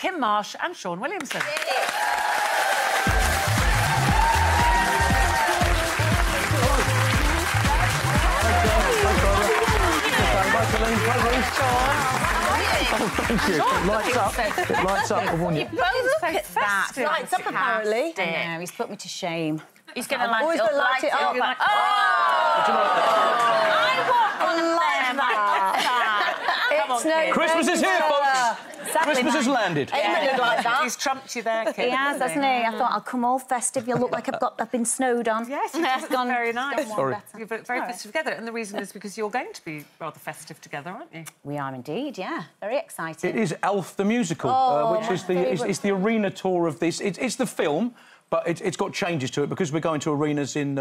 Kym Marsh and Shaun Williamson. Oh, thank you. It lights up. It lights up. I warn you. Look at that. Lights up, apparently. I know, he's put me to shame. He's going to light always it up. light it up. Like, oh! I want one like that. Christmas is here, folks. Christmas has landed. Eamon like that. He's trumped you there, Kym. He has, hasn't he? I thought I'll come all festive. You look like I've been snowed on. Yes, it's gone very nice. Sorry. You're very festive together, and the reason is because you're going to be rather festive together, aren't you? We are indeed, yeah. Very excited. It is Elf the musical, which is it's the arena tour of this. It's the film, but it's got changes to it because we're going to arenas in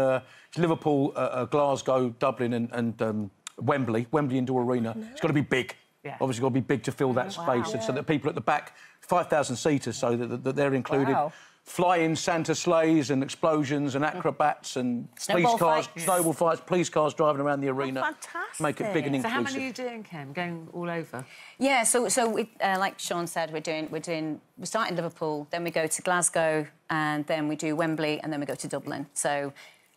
Liverpool, Glasgow, Dublin, and Wembley Indoor Arena. It's got to be big. Yeah. Obviously, got to be big to fill that space, and so that people at the back, 5,000 seaters, so that they're included. Wow. Flying Santa sleighs and explosions and acrobats and Snowball police cars, fights. snowball fights, police cars driving around the arena. Fantastic. Make it big and So inclusive. how many are you doing, Kym? Going all over? Yeah, so we, like Shaun said, we start in Liverpool, then we go to Glasgow, and then we do Wembley, and then we go to Dublin. So,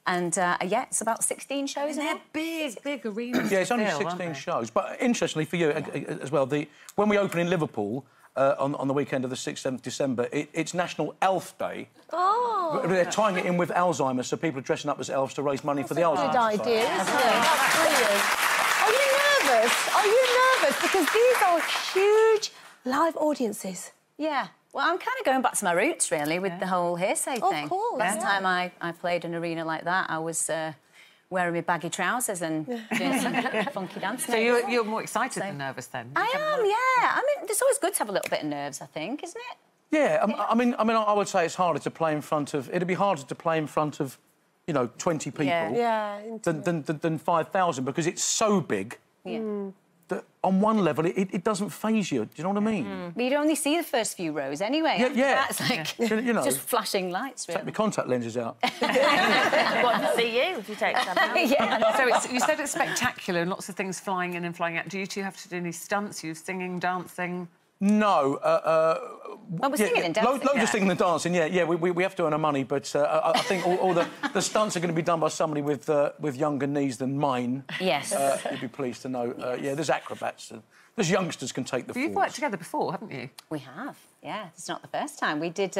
and yeah, it's about 16 shows now. They're big arenas. Yeah, it's only still, 16 aren't they? shows. But interestingly for you as well, when we open in Liverpool on the weekend of the 6th, 7th December, it's National Elf Day. Oh! They're tying it in with Alzheimer's, so people are dressing up as elves to raise money for the Alzheimer's Good idea, Society. isn't it? That's brilliant. Are you nervous? Are you nervous? Because these are huge live audiences. Yeah. Well, I'm kind of going back to my roots, really, with the whole hearsay thing. Of course. Last time I played an arena like that, I was wearing my baggy trousers and doing some funky dance. So you're more excited than nervous then? I am, yeah. I mean, it's always good to have a little bit of nerves, I think, isn't it? Yeah, I mean, I would say it's harder to play in front of... It'd be harder to play in front of, 20 people than 5,000 because it's so big that on one level it doesn't faze you. Do you know what I mean? But you'd only see the first few rows anyway. Yeah. That's like Just flashing lights, really. take my contact lenses out. I want to see you if you take some out. Yeah. So you said it's spectacular and lots of things flying in and flying out. Do you two have to do any stunts? You singing, dancing? No. Well, we're singing and dancing. Loads of singing and dancing, yeah. We have to earn our money, but I think all the stunts are going to be done by somebody with younger knees than mine. Yes. You'd be pleased to know. Yeah, there's acrobats. There's youngsters can take the But you've forwards. worked together before, haven't you? We have, yeah. It's not the first time. We did...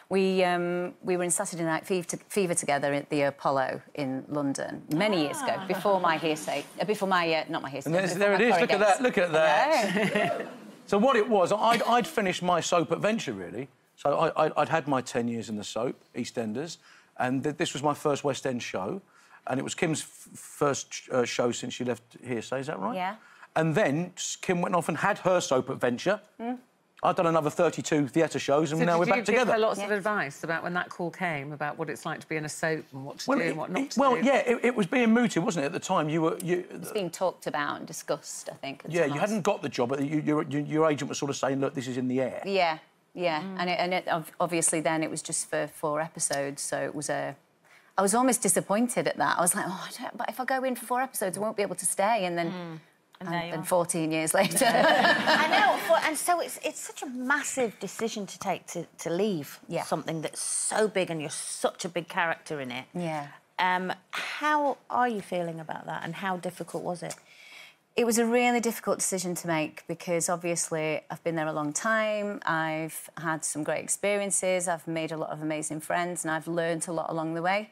we were in Saturday Night Fever together at the Apollo in London many years ago, before my hearsay... Before my... not my hearsay. And there it is. Look at that. Look at that. So what it was, I'd finished my soap adventure, really. So I'd had my 10 years in the soap, EastEnders, and this was my first West End show, and it was Kym's first show since she left Hearsay, is that right? Yeah. And then Kym went off and had her soap adventure. I'd done another 32 theatre shows, and now we're back together. Did you give her lots of advice about when that call came, about what it's like to be in a soap and what to do and what not to do? Well, yeah, it was being mooted, wasn't it, at the time? It's being talked about and discussed, I think. Yeah, you hadn't got the job, but your agent was sort of saying, look, this is in the air. Yeah, yeah. And obviously then it was just for 4 episodes, so it was I was almost disappointed at that. I was like, but if I go in for 4 episodes, I won't be able to stay, and then... And 14 years later. I know, and so it's such a massive decision to take to leave something that's so big and you're such a big character in it. Yeah. How are you feeling about that and how difficult was it? It was a really difficult decision to make because, obviously, I've been there a long time, I've had some great experiences, I've made a lot of amazing friends and I've learned a lot along the way.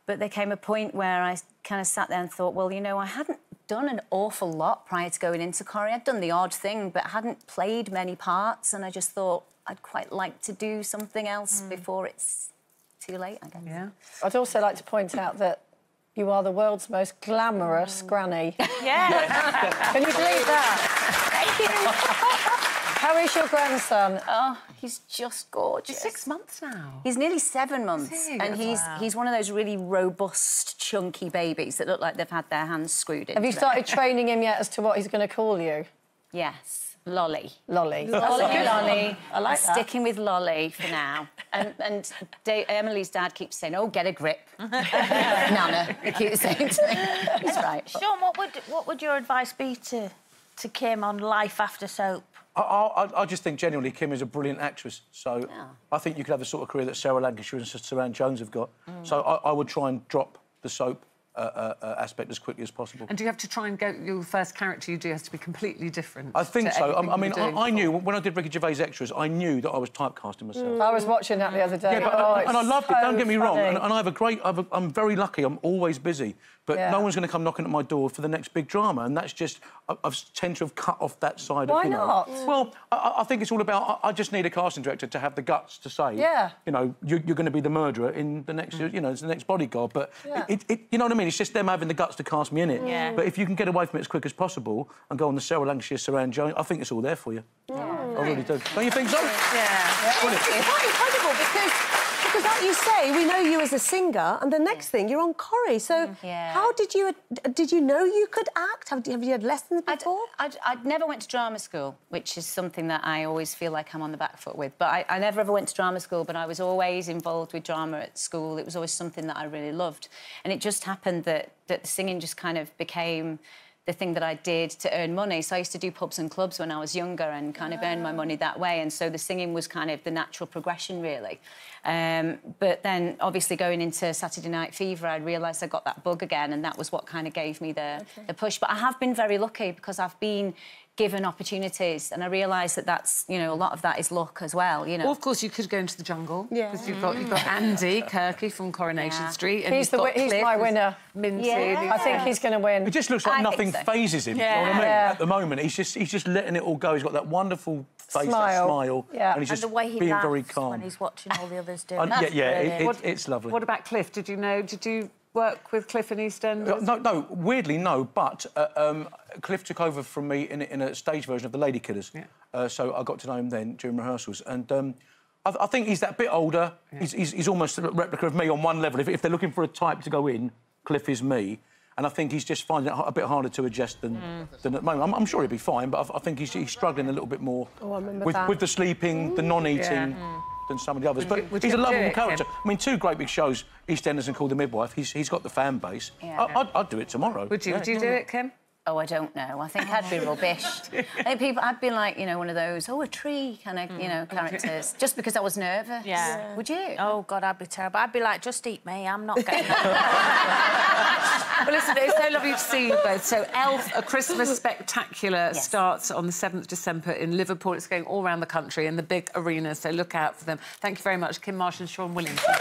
But there came a point where I kind of sat there and thought, well, I hadn't done an awful lot prior to going into Corrie. I'd done the odd thing, but hadn't played many parts, and I just thought I'd quite like to do something else before it's too late, I guess. Yeah. I'd also like to point out that you are the world's most glamorous granny. Yeah. Can you believe that? Thank you. How is your grandson? Oh, he's just gorgeous. He's 6 months now. He's nearly 7 months, Is he? and he's one of those really robust, chunky babies that look like they've had their hands screwed in. Have you started training him yet as to what he's going to call you? Yes, Lolly. Lolly. Lolly. I like that. Sticking with Lolly for now. And Emily's dad keeps saying, "Oh, get a grip." Nana, he keeps saying to me. He's right. Shaun, what would your advice be to Kym on life after soap? I just think genuinely Kym is a brilliant actress. So I think you could have the sort of career that Sarah Lancashire and Saran Jones have got. So I would try and drop the soap aspect as quickly as possible. And do you have to try and go... Your first character you do has to be completely different? I think so. I mean, I knew... When I did Ricky Gervais Extras, I knew that I was typecasting myself. I was watching that the other day. Yeah, but, and I loved it, don't get me wrong. And I have a great... I'm very lucky, I'm always busy. But no one's going to come knocking at my door for the next big drama, and that's just... I tend to have cut off that side of, Why not? Well, I think it's all about... I just need a casting director to have the guts to say, you know, you're going to be the murderer in the next, you know, it's the next Bodyguard. But, you know what I mean? It's just them having the guts to cast me in it. Yeah. But if you can get away from it as quick as possible and go on the Sarah Lancashire, Saran Jones, I think it's all there for you. I really do. Don't you think so? Yeah. It's quite incredible because, like you say, we know you as a singer, and the next thing you're on Corrie. So, how did you know you could act? Have you had lessons before? I'd never went to drama school, which is something that I always feel like I'm on the back foot with. But I never ever went to drama school, but I was always involved with drama at school. It was always something that I really loved, and it just happened that the singing just kind of became the thing that I did to earn money. So I used to do pubs and clubs when I was younger and kind of earn my money that way. And so the singing was kind of the natural progression, really. But then, obviously, going into Saturday Night Fever, I realised I got that bug again, and that was what kind of gave me the push. But I have been very lucky because I've been given opportunities, and I realise that that's, you know, a lot of that is luck as well, you know. Well, of course, you could go into the jungle. Yeah. Because you've got Andy Kirky from Coronation Street. And He's my winner. Minty. I think he's going to win. It just looks like nothing phases him, you know what I mean? At the moment, he's just letting it all go. He's got that wonderful face, that smile, and he's just the way he being laughs very calm. when he's watching all the others do it. It's lovely. What about Cliff? Did you work with Cliff in EastEnders? No, weirdly, no, but Cliff took over from me in a stage version of The Lady Killers. So I got to know him then during rehearsals, and I think he's that bit older. He's almost a replica of me on one level. If they're looking for a type to go in, Cliff is me. And I think he's just finding it a bit harder to adjust than at the moment. I'm sure he'll be fine, but I think he's struggling a little bit more with the sleeping, the non-eating, than some of the others. But he's a lovable character. I mean, 2 great big shows, EastEnders and Call the Midwife. He's got the fan base. I'd do it tomorrow. Would you? Would you do it, Kym? Oh, I don't know. I think I'd be rubbish. I think I'd be like, you know, one of those, a tree kind of, you know, characters, just because I was nervous. Yeah. Would you? Oh, God, I'd be terrible. I'd be like, just eat me, I'm not getting that. Well, listen, it's so lovely to see you both. So, Elf, A Christmas Spectacular starts on the 7th December in Liverpool. It's going all around the country in the big arenas, so look out for them. Thank you very much, Kym Marsh and Shaun Williamson.